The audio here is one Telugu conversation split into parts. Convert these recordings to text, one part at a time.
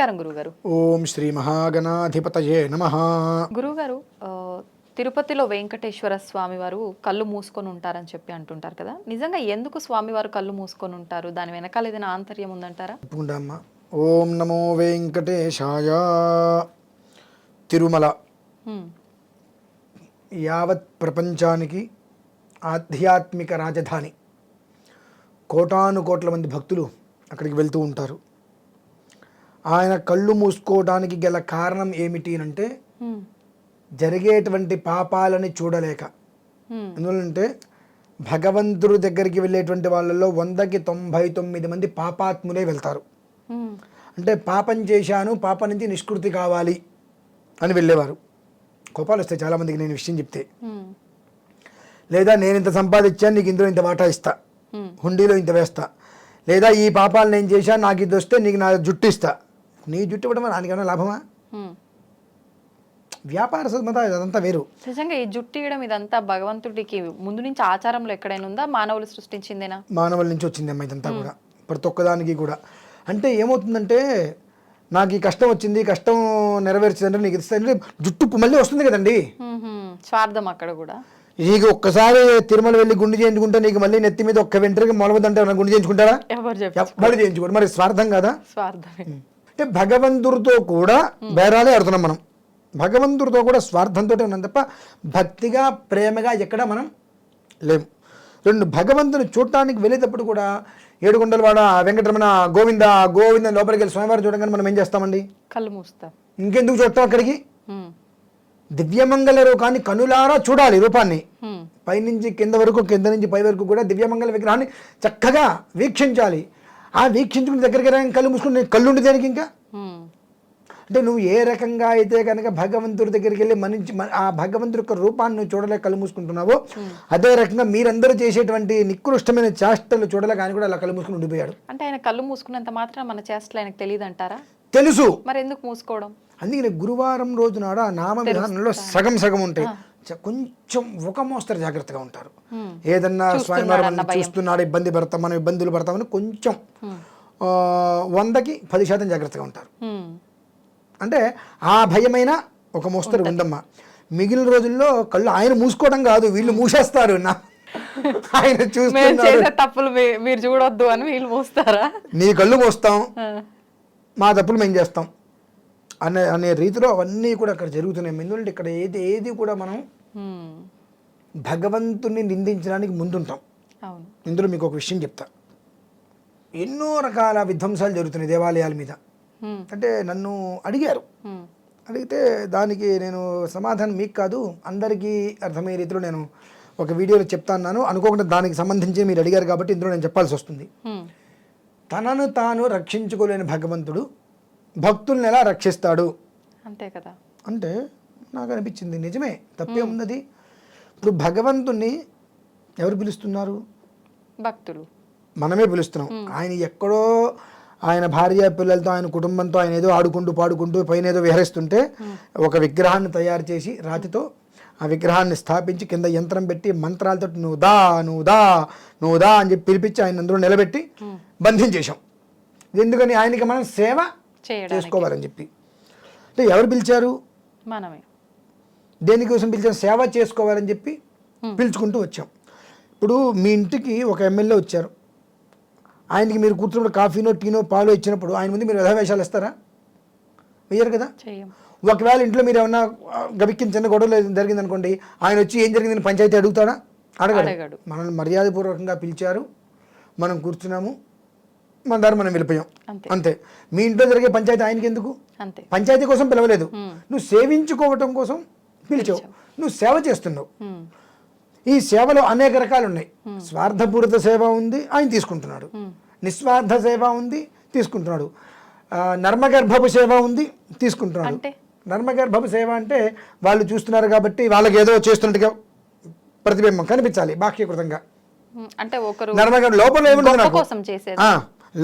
నమస్కారం గురుగారు. ఓం శ్రీ మహాగణాధిపతయే నమః. గురుగారు, తిరుపతిలో వెంకటేశ్వర స్వామి వారు కళ్ళు మూసుకొని ఉంటారని చెప్పి అంటుంటారు కదా, నిజంగా ఎందుకు స్వామివారు కళ్ళు మూసుకొని ఉంటారు? దాని వెనకాల ఏదైనా ఆంతర్యం ఉందంటారా? తప్పకుండా అమ్మా. ఓం నమో వెంకటేశాయ. తిరుమల హ్మ్. యావత్ ప్రపంచానికి ఆధ్యాత్మిక రాజధాని. కోటాను కోట్ల మంది భక్తులు అక్కడికి వెళ్తూ ఉంటారు. ఆయన కళ్ళు మూసుకోవడానికి గల కారణం ఏమిటి అంటే హ్మ్. జరిగేటువంటి పాపాలని చూడలేక. హ్మ్. ఎందుకంటే భగవంతుడి దగ్గరికి వెళ్ళేటువంటి వాళ్ళలో 100కి 99 మంది పాపాత్ములే వెళ్తారు. హ్మ్. అంటే పాపం చేశాను, పాపం నుంచి నిష్కృతి కావాలి అని వెళ్ళేవారు. కోపాలు వస్తాయి చాలామందికి నేను విషయం చెప్తే. హ్మ్. లేదా నేను ఇంత సంపాదించాను, నీకు ఇందులో ఇంత వాటా ఇస్తా, హ్మ్. హుండీలో ఇంత వేస్తా. లేదా ఈ పాపాలు నేను చేశాను, నాకు ఇది వస్తే నీకు నా జుట్టు ఇస్తా. నీ జుట్టు ఇవ్వడం నాకేమైనా లాభమా? హ్మ్. వ్యాపార సంబంధం అదంతా వేరు. నిజంగా ఈ జుట్టు ఇయడం ఇదంతా భగవంతుడికి ముందు నుంచి ఆచారంలో ఎక్కడైనా ఉందా? మానవులు సృష్టించిందేనా? మానవుల నుంచి వచ్చింది అమ్మ ఇదంతా కూడా, ప్రతి ఒక్కదానికి కూడా. అంటే ఏమవుతుందంటే నాకు ఈ కష్టం వచ్చింది, కష్టం నెరవేర్చిందంటే నీకు ఇస్తానంటే జుట్టు మళ్ళీ వస్తుంది కదండి. స్వార్థం అక్కడ కూడా. నీకు ఒక్కసారి తిరుమల వెళ్ళి గుండు చేయించుకుంటే నీకు మళ్ళీ నెత్తి మీద ఒక్క వెంట్రుక మొలవదంటే గుండు చేయించుకుంటారా? ఎవరు చేయించుకోడు. మరి స్వార్థం కదా. స్వార్థమే. అంటే భగవంతుడితో కూడా బేరాలే ఆడుతున్నాం మనం. భగవంతుడితో కూడా స్వార్థంతో ఉన్నాం తప్ప భక్తిగా ప్రేమగా ఎక్కడ మనం లేము. రెండు, భగవంతుని చూడటానికి వెళ్ళేటప్పుడు కూడా ఏడుకొండలవాడ వెంకటరమణ గోవింద గోవింద లోపలికి వెళ్ళి స్వామివారు చూడగానే మనం ఏం చేస్తామండి? కళ్ళు మూస్తాం. ఇంకెందుకు చూడటం? అక్కడికి దివ్యమంగళ రూపాన్ని కనులారా చూడాలి. రూపాన్ని పైనుంచి కింద వరకు, కింద నుంచి పై వరకు కూడా దివ్యమంగళ విగ్రహాన్ని చక్కగా వీక్షించాలి. ఆ వీక్షించుకుని దగ్గరికి కళ్ళు మూసుకుని కళ్ళు ఉండి దానికి ఇంకా అంటే నువ్వు ఏ రకంగా అయితే కనుక భగవంతుడి దగ్గరికి వెళ్ళి ఆ భగవంతుడి యొక్క రూపాన్ని నువ్వు చూడలేక కళ్ళు మూసుకుంటున్నావో అదే రకంగా మీరందరూ చేసేటువంటి నికృష్టమైన చేష్టలు చూడలేక ఆయన కూడా అలా కళ్ళు మూసుకుని ఉండిపోయాడు. అంటే ఆయన కళ్ళు మూసుకున్నంత మాత్రం మన చేష్టలు ఆయనకు తెలియదు అంటారా? తెలుసు. మరి ఎందుకు మూసుకోవడం? అందుకని గురువారం రోజు నాడు ఆ నామ విధానంలో సగం సగం ఉంటాయి. కొంచెం ఒక మోస్తరు జాగ్రత్తగా ఉంటారు. ఏదన్నా స్వయంవరం చూస్తున్నాడు, ఇబ్బంది పడతాం, మనం ఇబ్బందులు పడతామని కొంచెం 100కి 10% జాగ్రత్తగా ఉంటారు. అంటే ఆ భయమైన ఒక మోస్తరు ఉందమ్మా. మిగిలిన రోజుల్లో కళ్ళు ఆయన మూసుకోవడం కాదు, వీళ్ళు మూసేస్తారు. ఆయన చూస్తున్నారు, తప్పులు మీరు చూడొద్దు అని వీళ్ళు మూస్తారా? నీ కళ్ళు మూస్తాం, మా తప్పులు మేము చేస్తాం అనే రీతిలో అవన్నీ కూడా అక్కడ జరుగుతున్నాయి. ఎందుకంటే ఇక్కడ ఏది కూడా మనం భగవంతుని నిందించడానికి ముందుంటాం. ఇందులో మీకు ఒక విషయం చెప్తా. ఎన్నో రకాల విధ్వంసాలు జరుగుతున్నాయి దేవాలయాల మీద. అంటే నన్ను అడిగారు, అడిగితే దానికి నేను సమాధానం మీకు కాదు అందరికీ అర్థమయ్యే రీతిలో నేను ఒక వీడియోలో చెప్తాను. అనుకోకుండా దానికి సంబంధించి మీరు అడిగారు కాబట్టి ఇందులో నేను చెప్పాల్సి వస్తుంది. తనను తాను రక్షించుకోలేని భగవంతుడు భక్తుల్ని ఎలా రక్షిస్తాడు అంతే కదా. అంటే నాకు అనిపించింది నిజమే, తప్పే ఉన్నది. ఇప్పుడు భగవంతుణ్ణి ఎవరు పిలుస్తున్నారు? భక్తులు. మనమే పిలుస్తున్నాం. ఆయన ఎక్కడో ఆయన భార్య పిల్లలతో, ఆయన కుటుంబంతో ఆయన ఏదో ఆడుకుంటూ పాడుకుంటూ పైన ఏదో విహరిస్తుంటే ఒక విగ్రహాన్ని తయారు చేసి రాతితో ఆ విగ్రహాన్ని స్థాపించి కింద యంత్రం పెట్టి మంత్రాలతో నువ్వు దా నువ్వు దా నువ్వు దా అని చెప్పి పిలిపించి ఆయన అందులో నిలబెట్టి బంధించేశాం. ఎందుకని? ఆయనకి మనం సేవ చేసుకోవాలని చెప్పి. అంటే ఎవరు పిలిచారు? మనమే. దేనికోసం పిలిచారు? సేవ చేసుకోవాలని చెప్పి పిలుచుకుంటూ వచ్చాం. ఇప్పుడు మీ ఇంటికి ఒక ఎమ్మెల్యే వచ్చారు, ఆయనకి మీరు కూర్చున్నప్పుడు కాఫీనో టీనో పాలో ఇచ్చినప్పుడు ఆయన ముందు మీరు యథావేషాలు ఇస్తారా? వేయరు కదా. ఒకవేళ ఇంట్లో మీరు ఏమన్నా గబిక్కిన చిన్న గొడవలు జరిగింది అనుకోండి, ఆయన వచ్చి ఏం జరిగిందని పంచాయతీ అడుగుతాడా? అడగడు. మనల్ని మర్యాదపూర్వకంగా పిలిచారు, మనం కూర్చున్నాము, మన దారి మనం వెళ్ళిపోయాం, అంతే. మీ ఇంట్లో జరిగే పంచాయతీ ఆయనకి ఎందుకు? పంచాయతీ కోసం పిలవలేదు, నువ్వు సేవించుకోవటం కోసం పిలిచావు, నువ్వు సేవ చేస్తున్నావు. ఈ సేవలో అనేక రకాలు ఉన్నాయి. స్వార్థపూరిత సేవ ఉంది, ఆయన తీసుకుంటున్నాడు. నిస్వార్థ సేవ ఉంది, తీసుకుంటున్నాడు. నర్మగర్భపు సేవ ఉంది, తీసుకుంటున్నాడు. నర్మగర్భపు సేవ అంటే వాళ్ళు చూస్తున్నారు కాబట్టి వాళ్ళకి ఏదో చేస్తున్నట్టుగా ప్రతిబింబం కనిపించాలి బాహ్యకృతంగా. అంటే నర్మగర్భ లోపల ఏముండదు,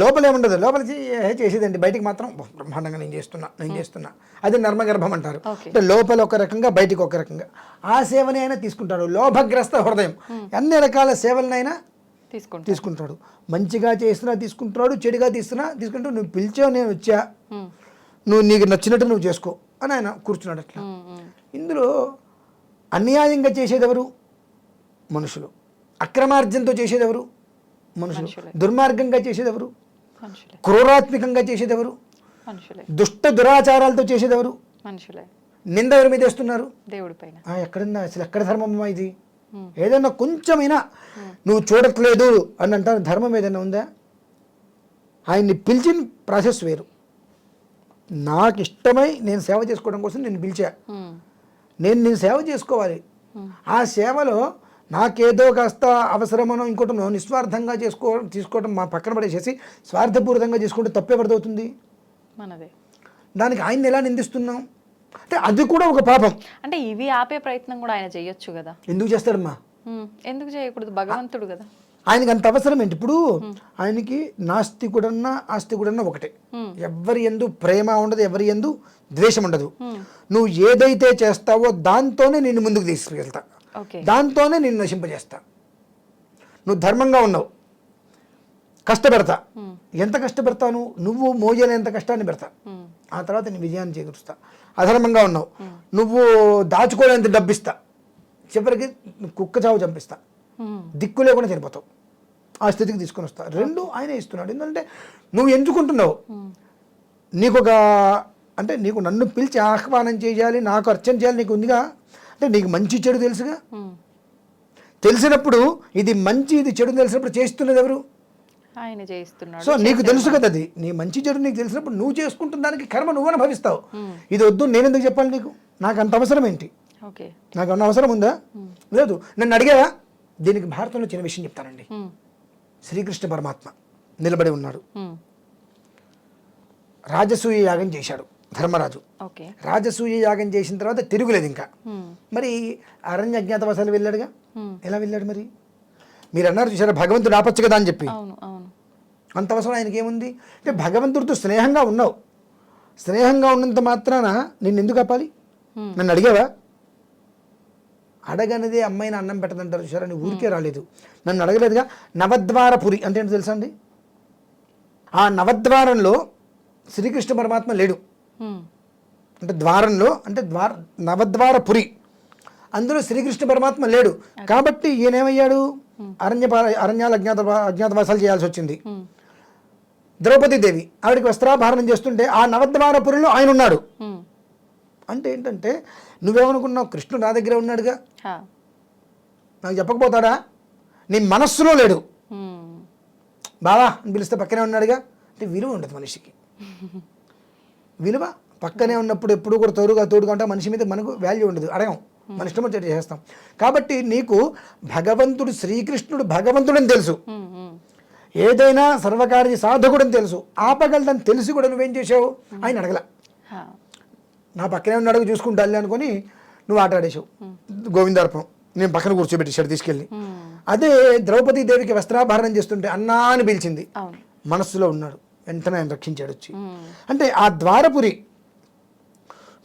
లోపల ఏముండదు, లోపల చేసేదండి, బయటికి మాత్రం బ్రహ్మాండంగా నేను చేస్తున్నా అది నర్మగర్భం అంటారు. అంటే లోపల ఒక రకంగా, బయటికి ఒక రకంగా. ఆ సేవని అయినా తీసుకుంటాడు. లోభగ్రస్త హృదయం, అన్ని రకాల సేవలనైనా తీసుకుంటాడు. మంచిగా చేస్తున్నా తీసుకుంటున్నాడు, చెడుగా తీసుకుంటూ నువ్వు పిలిచావు, నేను వచ్చా, నువ్వు నీకు నచ్చినట్టు నువ్వు చేసుకో అని ఆయన కూర్చున్నాడు అట్లా. ఇందులో అన్యాయంగా చేసేది ఎవరు? మనుషులు. అక్రమార్జనతో చేసేది ఎవరు? మనుషులు. దుర్మార్గంగా చేసేది ఎవరు? మనుషులే. క్రూరాత్మకంగా చేసేది ఎవరు? మనుషులే. దుష్ట దురాచారాలతో చేసేది ఎవరు? మనుషులే. నింద ఎవరి మీద వేస్తున్నారు? దేవుడి పైన. ఎక్కడుందా అసలు? ఎక్కడ ధర్మమ్మా ఇది? ఏదన్నా కొంచెమైనా నువ్వు చూడట్లేదు అని అంటారు. ధర్మం ఏదైనా ఉందా? ఆయన్ని పిలిచిన ప్రాసెస్ వేరు. నాకు ఇష్టమై నేను సేవ చేసుకోవడం కోసం నేను పిలిచా. నేను సేవ చేసుకోవాలి. ఆ సేవలో నాకేదో కాస్త అవసరమనో ఇంకోటనో నిస్వార్థంగా తీసుకోవడం మా పక్కన పడేసేసి స్వార్థపూరితంగా చేసుకుంటే తప్పేపడుతుంది మనదే. దానికి ఆయన్ని ఎలా నిందిస్తున్నాం అంటే అది కూడా ఒక పాపం. అంటే ఇవి ఆపే ప్రయత్నం కూడా ఆయన చేయొచ్చు కదా. ఎందుకు చేస్తాడమ్మా? ఎందుకు చేయకూడదు? భగవంతుడు కదా. ఆయనకి అంత అవసరం ఏంటి? ఇప్పుడు ఆయనకి నాస్తికుడన్నా ఆస్తికుడన్నా ఒకటే. ఎవరి యందు ప్రేమ ఉండదు, ఎవరి యందు ద్వేషం ఉండదు. నువ్వు ఏదైతే చేస్తావో దాంతోనే నిన్ను ముందుకు తీసుకెళ్తా, దాంతోనే నిన్ను నశింపజేస్తా. నువ్వు ధర్మంగా ఉన్నావు, కష్టపెడతా. ఎంత కష్టపెడతాను? నువ్వు మోయలేంత కష్టాన్ని పెడతా, ఆ తర్వాత నీ విజయాన్ని చేకూరుస్తా. అధర్మంగా ఉన్నావు, నువ్వు దాచుకోలేంత డబ్బిస్తా, చివరికి కుక్క చావు చంపిస్తా, దిక్కు లేకుండా చనిపోతావు. ఆ స్థితికి తీసుకొని వస్తా. రెండు ఆయనే ఇస్తున్నాడు. ఎందుకంటే నువ్వు ఎంచుకుంటున్నావు. అంటే నీకు నన్ను పిలిచి ఆహ్వానం చేయాలి, నాకు అర్చన చేయాలి నీకు ఉందిగా. అంటే నీకు మంచి చెడు తెలుసుగా. తెలిసినప్పుడు ఇది మంచి ఇది చెడు తెలిసినప్పుడు చేస్తున్నది ఎవరు? ఆయన చేస్తున్నాడు. సో నీకు తెలుసు కదా, అది నీ మంచి చెడు నీకు తెలిసినప్పుడు నువ్వు చేసుకుంటున్న దానికి కర్మ నువ్వు అనుభవిస్తావు. ఇది వద్దు నేను ఎందుకు చెప్పాలి నీకు? నాకు అంత అవసరం ఏంటి? నాకు అన్న అవసరం ఉందా? లేదు. నన్ను అడిగావా? దీనికి భారతంలో చిన్న విషయం చెప్తానండి. శ్రీకృష్ణ పరమాత్మ నిలబడి ఉన్నాడు. రాజసూయ యాగం చేశాడు ధర్మరాజు. రాజసూయ యాగం చేసిన తర్వాత తిరుగులేదు ఇంకా. మరి అరణ్య అజ్ఞాతవాసాలు వెళ్ళాడుగా. ఎలా వెళ్ళాడు మరి? మీరు అన్నారు చూసారా, భగవంతుడు ఆపచ్చు కదా అని చెప్పి. అంత అవసరం ఆయనకి ఏముంది? అంటే భగవంతుడితో స్నేహంగా ఉన్నావు. స్నేహంగా ఉన్నంత మాత్రాన నిన్ను ఎందుకు ఆపాలి? నన్ను అడిగావా? అడగనిదే అమ్మాయిని అన్నం పెట్టదంటారు చూసారా, నీ ఊరికే రాలేదు, నన్ను అడగలేదుగా. నవద్వారపురి అంటే ఏంటో తెలుసా అండి? ఆ నవద్వారంలో శ్రీకృష్ణ పరమాత్మ లేడు. అంటే ద్వారంలో అంటే నవద్వారపురి, అందులో శ్రీకృష్ణ పరమాత్మ లేడు. కాబట్టి ఈయనేమయ్యాడు? అరణ్యాలు అజ్ఞాతవాసాలు చేయాల్సి వచ్చింది. ద్రౌపదీదేవి ఆవిడికి వస్త్రాభరణం చేస్తుంటే ఆ నవద్వారపురిలో ఆయన ఉన్నాడు. అంటే ఏంటంటే నువ్వేమనుకున్నావు? కృష్ణుడు నా దగ్గర ఉన్నాడుగా, నాకు చెప్పకపోతాడా? నీ మనస్సులో లేడు. బావా అని పిలిస్తే పక్కనే ఉన్నాడుగా. అంటే విలువ ఉండదు మనిషికి. విలువ పక్కనే ఉన్నప్పుడు ఎప్పుడు కూడా తోడుగా ఉంటే మనిషి మీద మనకు వాల్యూ ఉండదు, అడగం, మన ఇష్టం వచ్చేది చేస్తాం. కాబట్టి నీకు భగవంతుడు శ్రీకృష్ణుడు భగవంతుడని తెలుసు, ఏదైనా సర్వకార్య సాధకుడని తెలుసు, ఆపగలదని తెలిసి కూడా నువ్వేం చేసావు? ఆయన అడగల. నా పక్కనే ఉన్నాడు చూసుకుంటాలి అనుకుని నువ్వు ఆట ఆడేసావు. గోవిందార్పం నేను పక్కన కూర్చోబెట్టేశాడు తీసుకెళ్ళి. అదే ద్రౌపదీదేవికి వస్త్రాభరణం చేస్తుంటే అన్నా అని పిలిచింది, మనస్సులో ఉన్నాడు, వెంటనే ఆయన రక్షించాడు వచ్చి. అంటే ఆ ద్వారపురి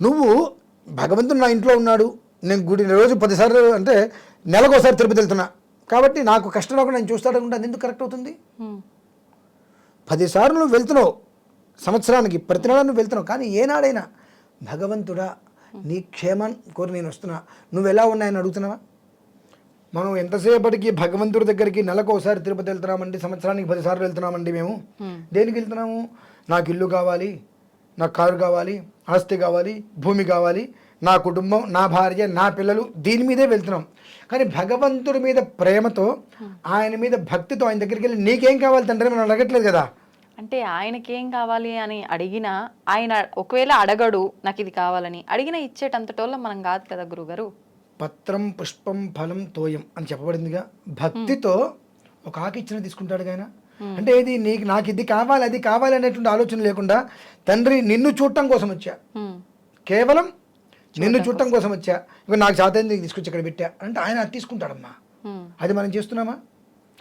నువ్వు భగవంతుడు నా ఇంట్లో ఉన్నాడు, నేను గుడి రోజు 10 సార్లు అంటే నెలకోసారి తిరుపతి వెళ్తున్నా కాబట్టి నాకు కష్టం రాకుండా నేను చూస్తాడు అనుకుంటే అది ఎందుకు కరెక్ట్ అవుతుంది? 10 సార్లు నువ్వు వెళ్తున్నావు సంవత్సరానికి, ప్రతి నెల నువ్వు వెళ్తున్నావు, కానీ ఏనాడైనా భగవంతుడా నీ క్షేమం కోరి నేను వస్తున్నా, నువ్వు ఎలా ఉన్నాయని అడుగుతున్నావా? మనం ఎంతసేపటికి భగవంతుడి దగ్గరికి నెలకు ఒకసారి తిరుపతి వెళ్తున్నామండి, సంవత్సరానికి 10 సార్లు వెళ్తున్నామండి. మేము దేనికి వెళ్తున్నాము? నాకు ఇల్లు కావాలి, నాకు కారు కావాలి, ఆస్తి కావాలి, భూమి కావాలి, నా కుటుంబం, నా భార్య, నా పిల్లలు, దీని మీదే వెళ్తున్నాం. కానీ భగవంతుడి మీద ప్రేమతో, ఆయన మీద భక్తితో ఆయన దగ్గరికి వెళ్ళి నీకేం కావాలి తండ్రి మనం అడగట్లేదు కదా. అంటే ఆయనకి ఏం కావాలి అని అడిగినా, ఆయన ఒకవేళ అడగడు నాకు ఇది కావాలని, అడిగినా ఇచ్చేటంతటోళ్ళ మనం కాదు కదా గురుగారు. పత్రం పుష్పం ఫలం తోయం అని చెప్పబడిందిగా. భక్తితో ఒక ఆకు ఇచ్చిన తీసుకుంటాడు ఆయన. అంటే ఇది నాకు ఇది కావాలి అది కావాలి అనేటువంటి ఆలోచన లేకుండా, తండ్రి నిన్ను చూడటం కోసం వచ్చా, కేవలం నిన్ను చూడటం కోసం వచ్చా, ఇక నాకు చేతైంది తీసుకొచ్చి ఇక్కడ పెట్టా అంటే ఆయన అది తీసుకుంటాడమ్మా. అది మనం చేస్తున్నామా?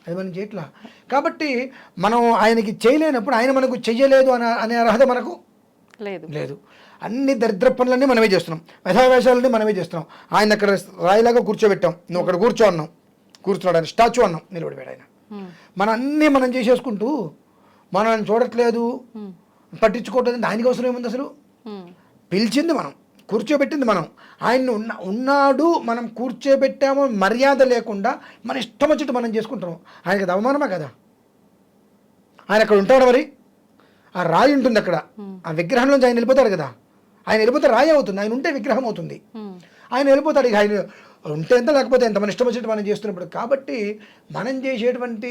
అది మనం చేయట్లా. కాబట్టి మనం ఆయనకి చేయలేనప్పుడు ఆయన మనకు చెయ్యలేదు అనే అర్హత మనకు లేదు. అన్ని దరిద్ర పనులన్నీ మనమే చేస్తున్నాం, వ్యధావేషాలన్నీ మనమే చేస్తున్నాం. ఆయన అక్కడ రాయిలాగా కూర్చోబెట్టాం, నువ్వు అక్కడ కూర్చో అన్నాం, కూర్చున్నాడు ఆయన, స్టాచ్యూ అన్నాం, నిలబడిపోయాడు ఆయన. మన అన్నీ మనం చేసేసుకుంటూ మనం చూడట్లేదు, పట్టించుకోవట్లేదు, ఆయనకి అవసరం ఏముంది అసలు? పిలిచింది మనం, కూర్చోబెట్టింది మనం. ఆయన్ని ఉన్నాడు మనం కూర్చోబెట్టాము, మర్యాద లేకుండా మన ఇష్టం వచ్చినట్టు మనం చేసుకుంటాము. ఆయనకి అది అవమానమా కదా? ఆయన అక్కడ ఉంటాడు, మరి ఆ రాయి ఉంటుంది అక్కడ, ఆ విగ్రహంలోంచి ఆయన వెళ్ళిపోతాడు కదా. ఆయన వెళ్ళిపోతే రాయి అవుతుంది, ఆయన ఉంటే విగ్రహం అవుతుంది. ఆయన వెళ్ళిపోతాడు, ఇక ఆయన ఉంటే ఎంత లేకపోతే ఎంత, మన ఇష్టం వచ్చినట్టు మనం చేస్తున్నప్పుడు. కాబట్టి మనం చేసేటువంటి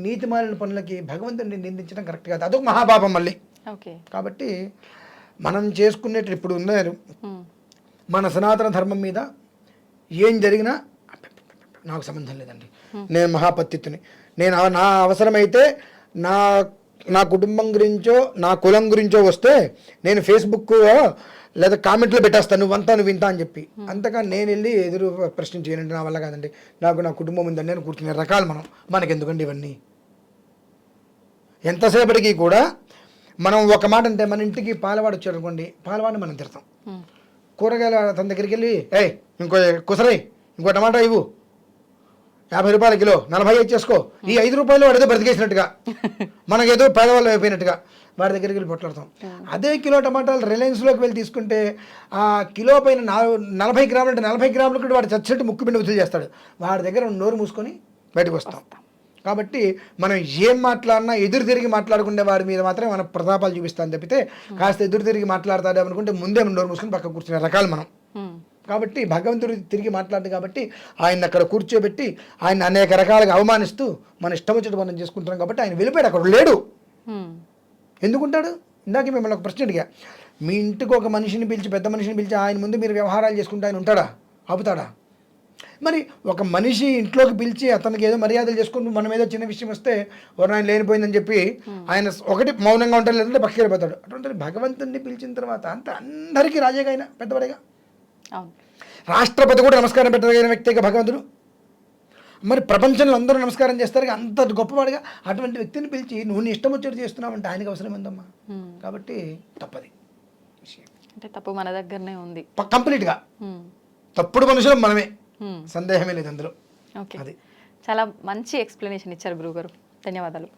నీతిమాలిన పనులకి భగవంతుడిని నిందించడం కరెక్ట్ కాదు, అదొక మహాపాపం మళ్ళీ. కాబట్టి మనం చేసుకునేటి ఇప్పుడు ఉన్నారు మన సనాతన ధర్మం మీద ఏం జరిగినా నాకు సంబంధం లేదండి, నేను మహాపత్తిని, నేను నా అవసరమైతే నా కుటుంబం గురించో నా కులం గురించో వస్తే నేను ఫేస్బుక్ లేదా కామెంట్లో పెట్టేస్తాను, నువ్వు ఇంత అని చెప్పి. అంతగా నేను వెళ్ళి ఎదురు ప్రశ్న చేయనండి, నా వల్ల కాదండి. నాకు నా కుటుంబం ఉందని నేను కూర్చునే రకాలు మనకెందుకండి ఇవన్నీ? ఎంతసేపటికి కూడా మనం ఒక మాట అంటే, మన ఇంటికి పాలవాడు వచ్చాడు అనుకోండి, పాలవాడిని మనం తిడతాం. కూరగాయల తన దగ్గరికి వెళ్ళి ఇంకో కుసరై ఇంకో టమాటా ఇవ్వు, 50 రూపాయల కిలో, 45 చేసుకో, ఈ 5 రూపాయలు వాడు ఏదో బ్రతికేసినట్టుగా, మనకేదో పేదవాళ్ళు అయిపోయినట్టుగా వాడి దగ్గరికి వెళ్ళి పొట్లాడతాం. అదే కిలో టమాటాలు రిలయన్స్లోకి వెళ్ళి తీసుకుంటే ఆ కిలో పైన 40 గ్రాములు అంటే 40 గ్రాములు కూడా వాడు చచ్చినట్టు ముక్కు పిండి వదిలి చేస్తాడు. వాడి దగ్గర నోరు మూసుకొని బయటకు వస్తాం. కాబట్టి మనం ఏం మాట్లాడినా ఎదురు తిరిగి మాట్లాడుకునే వాడి మీద మాత్రమే మన ప్రతాపాలు చూపిస్తాను తప్పితే, కాస్త ఎదురు తిరిగి మాట్లాడతాడు అనుకుంటే ముందే నోరు మూసుకొని పక్క కూర్చునే రకాలు మనం. కాబట్టి భగవంతుడు తిరిగి మాట్లాడు కాబట్టి ఆయన అక్కడ కూర్చోబెట్టి ఆయన అనేక రకాలుగా అవమానిస్తూ మన ఇష్టం వచ్చినట్టు మనం చేసుకుంటున్నాం. కాబట్టి ఆయన వెళ్ళిపోయాడు, అక్కడ లేడు. ఎందుకుంటాడు? ఇందాక మిమ్మల్ని ఒక ప్రశ్న అడిగా, మీ ఇంటికి ఒక మనిషిని పిలిచి, పెద్ద మనిషిని పిలిచి ఆయన ముందు మీరు వ్యవహారాలు చేసుకుంటే ఆయన ఉంటాడా? ఆపుతాడా? మరి ఒక మనిషి ఇంట్లోకి పిలిచి అతనికి ఏదో మర్యాదలు చేసుకుంటూ మనం ఏదో చిన్న విషయం వస్తే ఆయన లేనిపోయిందని చెప్పి ఆయన ఒకటి మౌనంగా ఉంటాడు, లేదంటే పక్కకి వెళ్ళిపోతాడు. అటువంటి భగవంతుడిని పిలిచిన తర్వాత అంత అందరికీ రాజేగా ఆయన పెద్దవాడిగా, రాష్ట్రపతి కూడా నమస్కారం పెట్టగలిగిన వ్యక్తిగా భగవంతుడు. మరి ప్రపంచంలో అందరూ నమస్కారం చేస్తారు, అంత గొప్పవాడిగా అటువంటి వ్యక్తిని పిలిచి నువ్వు నీ ఇష్టం వచ్చేది చేస్తున్నావంటే ఆయనకి అవసరం ఏందమ్మా? కాబట్టి తప్పది విషయం, అంటే తప్పు మన దగ్గరనే ఉంది కంప్లీట్గా. తప్పుడు మనుషులు మనమే, సందేహమే లేదు అందులో. ఓకే, అది చాలా మంచి ఎక్స్ప్లెనేషన్ ఇచ్చారు గురుగారు, ధన్యవాదాలు.